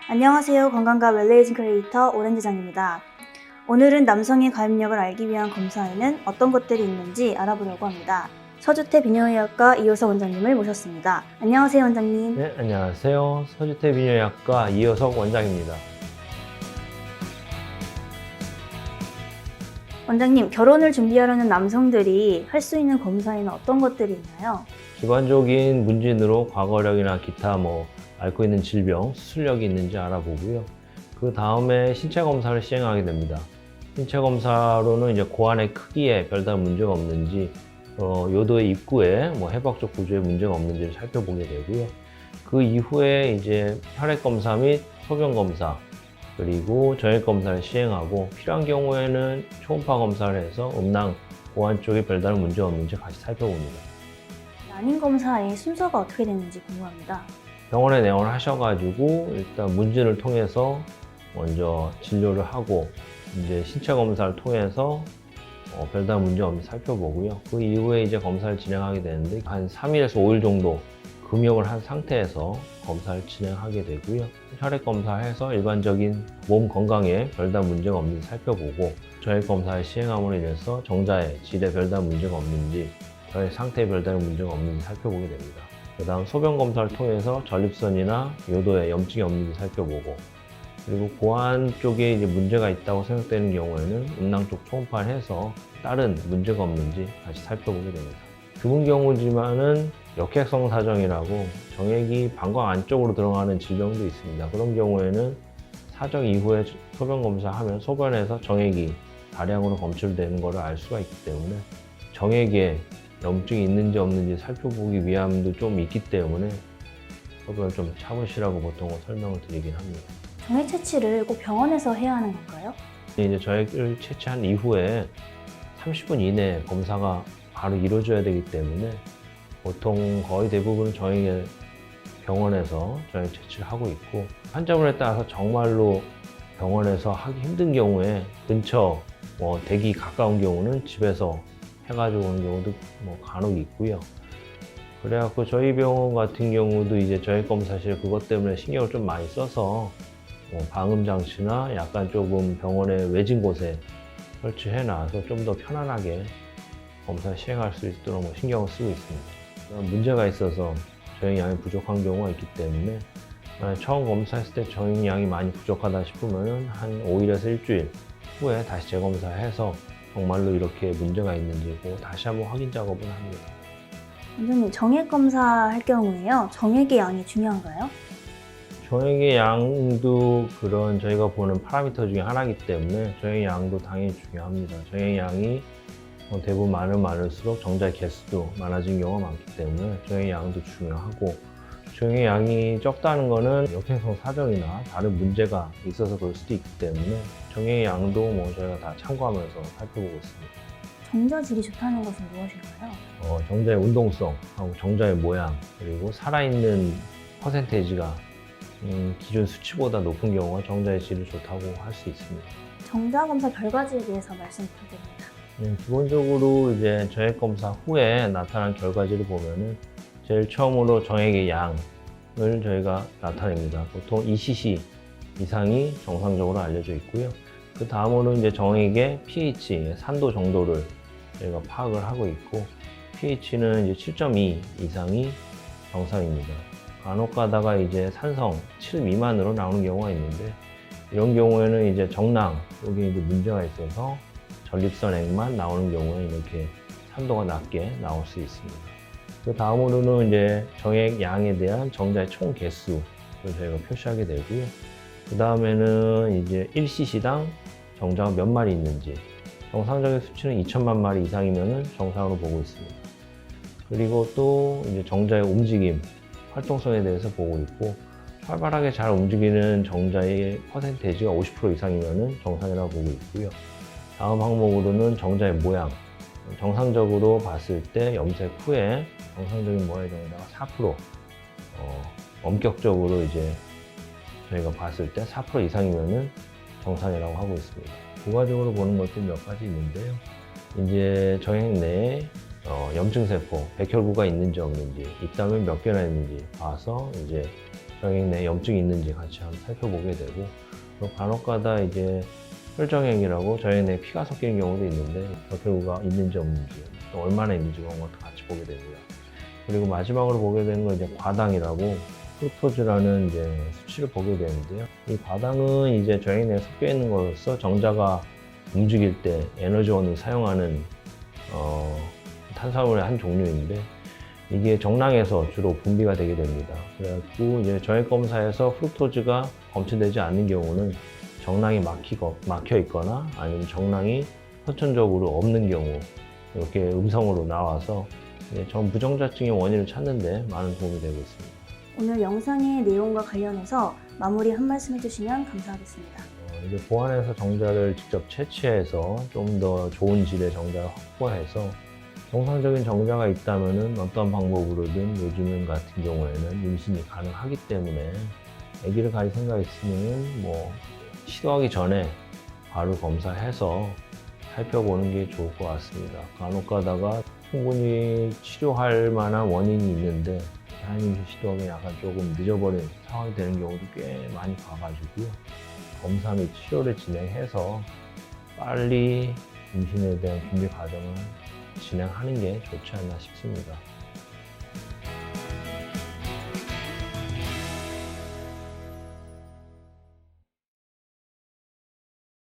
안녕하세요. 건강과 웰레이징 크리에이터 오렌지장입니다. 오늘은 남성의 가입력을 알기 위한 검사에는 어떤 것들이 있는지 알아보려고 합니다. 서주태 비뇨의학과 이효석 원장님을 모셨습니다. 안녕하세요, 원장님. 네, 안녕하세요. 서주태 비뇨의학과 이효석 원장입니다. 원장님, 결혼을 준비하려는 남성들이 할 수 있는 검사에는 어떤 것들이 있나요? 기본적인 문진으로 과거력이나 기타 앓고 있는 질병, 수술력이 있는지 알아보고요. 그 다음에 신체 검사를 시행하게 됩니다. 신체 검사로는 이제 고환의 크기에 별다른 문제가 없는지, 요도의 입구에 해박적 구조에 문제가 없는지를 살펴보게 되고요. 그 이후에 이제 혈액 검사 및 소변 검사, 그리고 정액 검사를 시행하고 필요한 경우에는 초음파 검사를 해서 음낭, 고환 쪽에 별다른 문제가 없는지 같이 살펴봅니다. 난임 검사의 순서가 어떻게 되는지 궁금합니다. 병원에 내원을 하셔가지고 일단 문진을 통해서 먼저 진료를 하고 이제 신체 검사를 통해서 별다른 문제 없는지 살펴보고요. 그 이후에 이제 검사를 진행하게 되는데 한 3일에서 5일 정도 금욕을 한 상태에서 검사를 진행하게 되고요. 혈액 검사해서 일반적인 몸 건강에 별다른 문제가 없는지 살펴보고 정액 검사를 시행함으로 인해서 정자의 질에 별다른 문제가 없는지 저의 상태에 별다른 문제가 없는지 살펴보게 됩니다. 그 다음 소변 검사를 통해서 전립선이나 요도에 염증이 없는지 살펴보고 그리고 고환 쪽에 이제 문제가 있다고 생각되는 경우에는 음낭 쪽 초음파를 해서 다른 문제가 없는지 다시 살펴보게 됩니다. 드문 경우지만은 역획성 사정이라고 정액이 방광 안쪽으로 들어가는 질병도 있습니다. 그런 경우에는 사정 이후에 소변 검사하면 소변에서 정액이 다량으로 검출되는 것을 알 수가 있기 때문에 정액에 염증이 있는지 없는지 살펴보기 위함도 좀 있기 때문에 소변을 좀 참으시라고 보통 설명을 드리긴 합니다. 정액 채취를 꼭 병원에서 해야 하는 건가요? 이제 정액을 채취한 이후에 30분 이내에 검사가 바로 이루어져야 되기 때문에 보통 거의 대부분 정액을 병원에서 정액 채취를 하고 있고 환자분에 따라서 정말로 병원에서 하기 힘든 경우에 근처 대기 가까운 경우는 집에서 해가지고 오는 경우도 간혹 있고요. 그래갖고 저희 병원 같은 경우도 이제 정액 검사실 그것 때문에 신경을 좀 많이 써서 방음 장치나 약간 조금 병원의 외진 곳에 설치해놔서 좀 더 편안하게 검사 시행할 수 있도록 신경을 쓰고 있습니다. 문제가 있어서 정액량이 부족한 경우가 있기 때문에 처음 검사했을 때 정액량이 많이 부족하다 싶으면 한 5일에서 일주일 후에 다시 재검사해서 정말로 이렇게 문제가 있는지 다시 한번 확인 작업을 합니다. 원장님, 정액 검사할 경우에요. 정액의 양이 중요한가요? 정액의 양도 그런 저희가 보는 파라미터 중에 하나이기 때문에 정액 양도 당연히 중요합니다. 정액 양이 대부분 많을수록 정자의 개수도 많아진 경우가 많기 때문에 정액 양도 중요하고 정액 양이 적다는 것은 역행성 사정이나 다른 문제가 있어서 그럴 수도 있기 때문에 정액 양도 저희가 다 참고하면서 살펴보고 있습니다. 정자 질이 좋다는 것은 무엇일까요? 정자의 운동성하고 정자의 모양 그리고 살아있는 퍼센테이지가 기존 수치보다 높은 경우가 정자의 질이 좋다고 할 수 있습니다. 정자 검사 결과지에 대해서 말씀 부탁드립니다. 기본적으로 이제 정액 검사 후에 나타난 결과지를 보면은 제일 처음으로 정액의 양을 저희가 나타냅니다. 보통 2cc 이상이 정상적으로 알려져 있고요. 그 다음으로 이제 정액의 pH, 산도 정도를 저희가 파악을 하고 있고 pH는 이제 7.2 이상이 정상입니다. 간혹 가다가 이제 산성 7 미만으로 나오는 경우가 있는데 이런 경우에는 이제 정낭 여기 이제 문제가 있어서 전립선액만 나오는 경우에 이렇게 산도가 낮게 나올 수 있습니다. 그 다음으로는 이제 정액 양에 대한 정자의 총 개수를 저희가 표시하게 되고요. 그 다음에는 이제 1cc당 정자가 몇 마리 있는지 정상적인 수치는 2천만 마리 이상이면 정상으로 보고 있습니다. 그리고 또 이제 정자의 움직임, 활동성에 대해서 보고 있고 활발하게 잘 움직이는 정자의 퍼센테이지가 50% 이상이면 정상이라고 보고 있고요. 다음 항목으로는 정자의 모양. 정상적으로 봤을 때 염색 후에 정상적인 모양이 정자가 4%, 엄격적으로 이제 저희가 봤을 때 4% 이상이면 정상이라고 하고 있습니다. 부가적으로 보는 것들이 몇 가지 있는데요. 이제 정액 내에 염증세포, 백혈구가 있는지 없는지, 있다면 몇 개나 있는지 봐서 이제 정액 내에 염증이 있는지 같이 한번 살펴보게 되고, 또 간혹가다 이제 혈정액이라고 정액 내에 피가 섞이는 경우도 있는데 적혈구가 있는지 없는지, 또 얼마나 있는지 그런 것도 같이 보게 되고요. 그리고 마지막으로 보게 되는 건 이제 과당이라고 프룩토즈라는 이제 수치를 보게 되는데요. 이 과당은 이제 정액 내에 섞여 있는 것으로서 정자가 움직일 때 에너지원을 사용하는 탄수화물의 한 종류인데, 이게 정낭에서 주로 분비가 되게 됩니다. 그래갖고 이제 정액 검사에서 프룩토즈가 검출되지 않는 경우는 정낭이 막혀 있거나 아니면 정낭이 선천적으로 없는 경우, 이렇게 음성으로 나와서 부정자증의 원인을 찾는데 많은 도움이 되고 있습니다. 오늘 영상의 내용과 관련해서 마무리 한 말씀 해주시면 감사하겠습니다. 이제 보안에서 정자를 직접 채취해서 좀 더 좋은 질의 정자를 확보해서 정상적인 정자가 있다면 어떤 방법으로든 요즘 같은 경우에는 임신이 가능하기 때문에 아기를 가질 생각이 있으면 시도하기 전에 바로 검사해서 살펴보는 게 좋을 것 같습니다. 간혹 가다가 충분히 치료할 만한 원인이 있는데 자연임신 시도하기 약간 조금 늦어버린 상황이 되는 경우도 꽤 많이 봐가지고요. 검사 및 치료를 진행해서 빨리 임신에 대한 준비 과정을 진행하는 게 좋지 않나 싶습니다.